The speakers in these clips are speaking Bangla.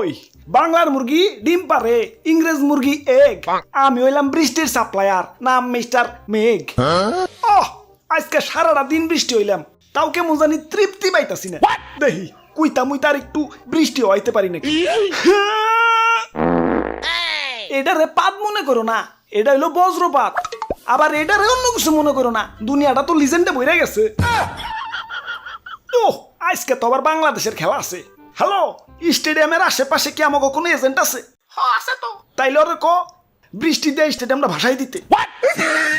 ওই বাংলার মুরগি ডিম পারে, ইংরেজ মুরগি এগ। আমি হইলাম বৃষ্টির সাপ্লায়ার, নাম মিস্টার মেঘ। আজকে সারাটা দিন বৃষ্টি হইলাম, তাও কেমন জানি তৃপ্তি পাইতাছি না। দেখি কুইতা মুইতা আর একটু বৃষ্টি হইতে পারি নাকি। এটারে পাত মনে করো না, এটা হইলো বজ্রপাত। আবার এটারে অন্য কিছু মনে করো না, দুনিয়াটা তো লিজেন্ডে বইরা গেছে। আজকে তো আবার বাংলাদেশের খেলা আছে। হ্যালো, স্টেডিয়ামের আশেপাশে কি আমাকে কোনো এজেন্ট আছে? আছে তো। তাইলে ওরে ক বৃষ্টি দিয়ে স্টেডিয়ামটা ভাসাই দিতে।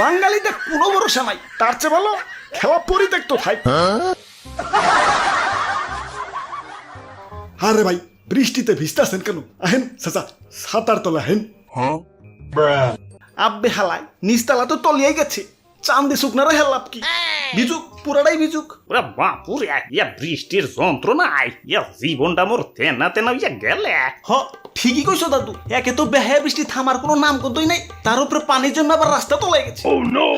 বাঙালিদের কোনো ভরসা নাই, তার চেয়ে ভালো খেলা পরিত্যক্ত থাক। আরে ভাই, বৃষ্টিতে ভিজতেছেন কেন? আহেন চাচা, সাতার তলা হেন। আব্বে হালাই নিচতলা তো তলিয়াই গেছে, চান্দি শুকনারও হেলাপ কি ভিজুক, পুরাটাই ভিজুক। ওরা বাপুরে ইয়া বৃষ্টির যন্ত্রণায় ইয়া জীবনটা মোর তেনা তেনা ইয়া গেলে। হ, ঠিকই কইছো দাদু। একে তো বেহায়া বৃষ্টি থামার কোনো নাম গন্ধই নাই, তার উপরে পানির জন্য আবার রাস্তা তলাই গেছে।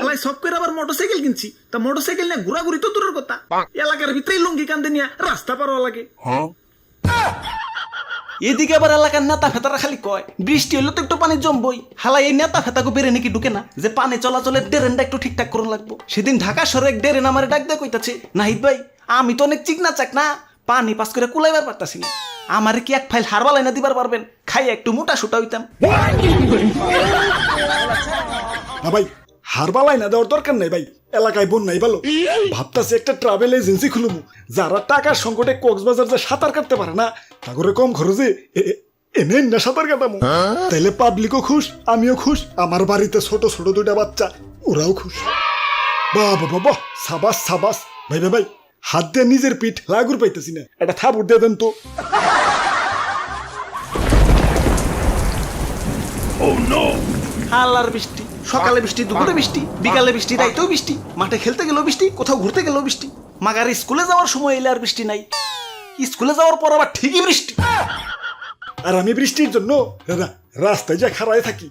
হালাই সব করে আবার মোটরসাইকেল কিনছি, তা মোটরসাইকেল নিয়ে ঘোরাঘুরি তো দূরের কথা, এলাকার ভিতরেই লুঙ্গি কান্দে নিয়ে রাস্তা পার হওয়া লাগে। এদিকে আবার এলাকার নেতা ফেতারা খালি কয় বৃষ্টি হইলে তো একটু পানি জমবই। হালাই এই নেতা ফেতাকে বেড়ে নাকি ঢুকে না যে পানি চলাচলের ড্রেনটা একটু ঠিকঠাক করুন লাগবো। সেদিন ঢাকা শহরে এক ড্রেন আমার ডাক দিয়ে কইতাছে, নাহিদ ভাই আমি তো অনেক চিকনা চাক না, পানি পাস করে কুলাইবার পারতাছি না, আমারে কি এক ফাইল হারবাল এনে দিবার পারবেন, খাইয়া একটু মোটা সুটা হইতাম। না ভাই, হারবাল না দেওয়ার দরকার নাই ভাই, এলাকায় বোন নাই ভালো। ভাবতাছি একটা ট্রাভেল এজেন্সি খুলবো, যারা টাকার সংকটে কক্সবাজার যে সাঁতার কাটতে পারে না, তা করে কম খরচে এনে না সাঁতার কাটামো। তাইলে পাবলিকও খুশ, আমিও খুশ, আমার বাড়িতে ছোট ছোট দুইটা বাচ্চা, ওরাও খুশ। বাহ বাবা বাহ, সাবাস সাবাস। ভাই ভাই ভাই, হাত দিয়ে নিজের পিঠ লাগুর পাইতেছি না, এটা থাবুর দিয়ে দেন তো। আল্লাহর বৃষ্টি, সকালে বৃষ্টি, দুপুরে বৃষ্টি, বিকালে বৃষ্টি, রাইতেও বৃষ্টি, মাঠে খেলতে গেলেও বৃষ্টি, কোথাও ঘুরতে গেলেও বৃষ্টি। মাগার স্কুলে যাওয়ার সময় এলে আর বৃষ্টি নাই, স্কুলে যাওয়ার পর আবার ঠিকই বৃষ্টি। আর আমি বৃষ্টির জন্য রাস্তায় যা খাড়ায় থাকি,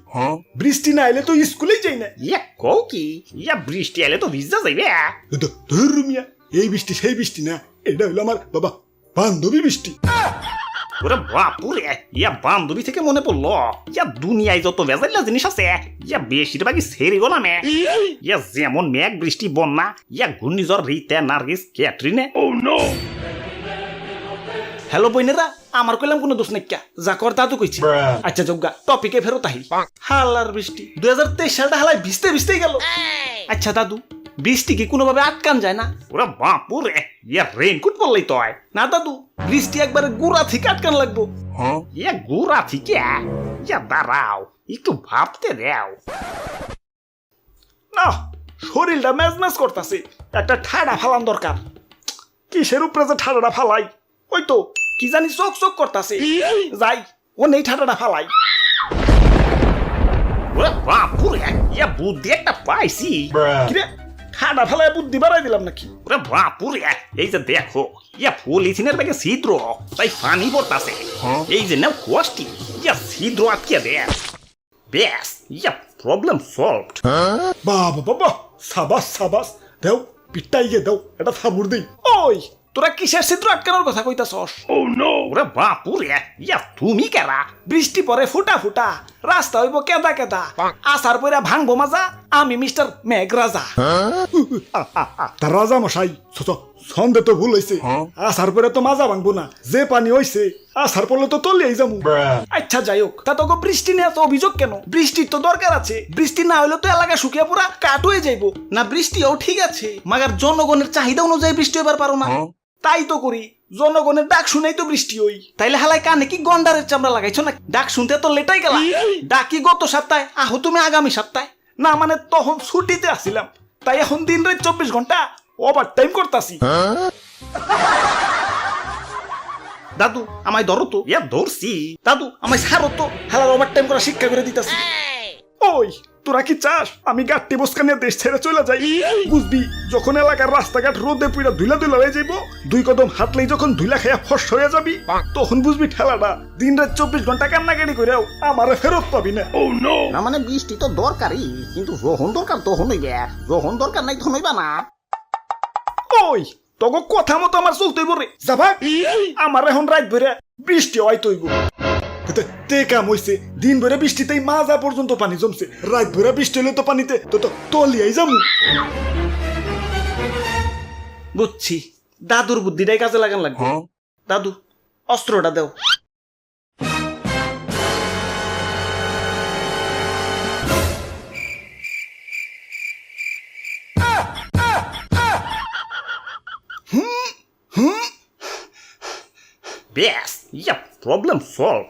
বৃষ্টি না এলে তো স্কুলেই যাই না। ইয়া কও কি ইয়া বৃষ্টি এলে তো ভিজা যাইবে। ধর রুমিয়া, এই বৃষ্টি সেই বৃষ্টি না, এটা হলো আমার বাবা বান্ধবী বৃষ্টি। ওরে বাপুরে, ইয়া বান্ধবী থেকে মনে পড়লো ইয়া দুনিয়ায় যত ভেজাইলা জিনিস আছে ইয়া বেশিরভাগই সেরে গেলাম। ইয়া যেমন মেঘ, বৃষ্টি, বন্যা, ইয়া ঘূর্ণিঝড় রিতা, নার্গিস, ক্যাটরিনা। হ্যালো বইনেরা, আমার কইলাম কোনো দোষ নাকি, যা কর তা তো কইছি। আচ্ছা যোগ্যা টপিকে ফেরত আহি। হালার বৃষ্টি 2023 সালটা হালাই ভিজতে ভিজতেই গেল। আচ্ছা দাদু, বৃষ্টি কি কোনোভাবে আটকান যায় না? ওরে বাপুরে, ইয়া রেইনকোট পরলেই তো হয় না দাদু, বৃষ্টি একবারে গুড়া থেকে আটকান লাগবো। ইয়া গুড়া থেকে ইয়া দাঁড়াও একটু ভাবতে দাও। না, শরীরটা ম্যাজ ম্যাজ করতেছে, একটা ঠাডা ফালান দরকার। কিসের উপরে যে ঠাডাটা ফালাই, ওই তো কি জানি চোখ চোখ করতেছে, যাই ও নেই ঠাডাটা ফালাই। ওরে বাপুরে, ইয়া বুদ্ধি একটা পাইছি। কিরে, ঠাডা ফালাই বুদ্ধি বাড়াই দিলাম নাকি? ওরে বাপুরে, এই যে দেখো ইয়া পলিথিনের ব্যাগে ছিদ্র, তাই পানি পড়তাছে। এই যে নাও কষ্টি, ইয়া ছিদ্র আটকে দে, ব্যাস ইয়া প্রবলেম সলভড। বাবা বাবা, সাবাস সাবাস, দেও পিটাই গিয়ে দেও, এটা থাবুর দেই। ওই তোরা কিসের ছিদ্র আটকানোর কথা কইতাছস? ওরে বাপুরে, ইয়া তুমি কেরা? বৃষ্টি পরে ফুটা ফুটা, রাস্তা হইব কেদা কেদা, আসার পরে ভাঙবো মাজা, আমি মিস্টার মেঘ রাজা। তার রাজা মশাই সন্দেহ তো ভুল হয়েছে, আসার পরে তো মাজা ভাঙবো না, যে পানি হইছে আসার পরে তো তলিয়েই যাবো। আচ্ছা যাই হোক, তা তোকে বৃষ্টি নিয়ে তো অভিযোগ কেন? বৃষ্টির তো দরকার আছে, বৃষ্টি না হলে তো এলাকা শুকিয়ে পুরা কাট হয়ে যাইবো না। বৃষ্টিও ঠিক আছে, মাগার জনগণের চাহিদা অনুযায়ী বৃষ্টি হইবার পারো না। তাই তো করি, জনগণের ডাক শুনেই তো বৃষ্টি হই। তাইলে হালাই কানে কি গন্ডারের চামড়া লাগাইছো না? ডাক শুনতে তো লেটাই গেলা। ডাকি গত সপ্তাহে, আহো তুমি আগামী সপ্তাহে। না মানে তখন ছুটিতে আসছিলাম, তাই এখন দিন রাত 24 ঘন্টা ওভার টাইম করতাছি। দাদু আমায় ধরো তো। ইয়া ধরছি। দাদু আমায় ছাড়ো তো, হালার ওভার টাইম করা শিক্ষা করে দিতাছি। ওই তোরা কি চাস আমি গাট্টি বসকা নিয়ে দেশ ছেড়ে চলে যাই? বুঝবি, যখন এলাকার রাস্তাঘাট রোদে পুরা ধুলা ধুলা হয়ে যাইব, 2 কদম হাঁটলেই যখন ধুলা খাইয়া ফস হয়ে যাবি, তখন বুঝবি ঠেলাটা। দিন রাত 24 ঘন্টা কান্নাকাটি করেও আমারে ফেরত পাবি না। না মানে বৃষ্টি তো দরকারই, কিন্তু যখন দরকার তখন হইবে, যখন দরকার নাই তখন হইবা না। ওই তোকে কথা মতো আমার চলতেই বলে যাবা, আমার এখন রাত ভরে বৃষ্টি হয়তো হইব। তে কাম হইছে দিন ভরে বৃষ্টিতেই মাজা পর্যন্ত পানি জমছে রাত ভরে বৃষ্টি হলে তো পানিতে তো তলিয়াই যামু। বুঝছি দাদুর বুদ্ধিটাই কাজে লাগান লাগবে। দাদু অস্ত্রটা দেও। ব্যাস, প্রবলেম সলভ।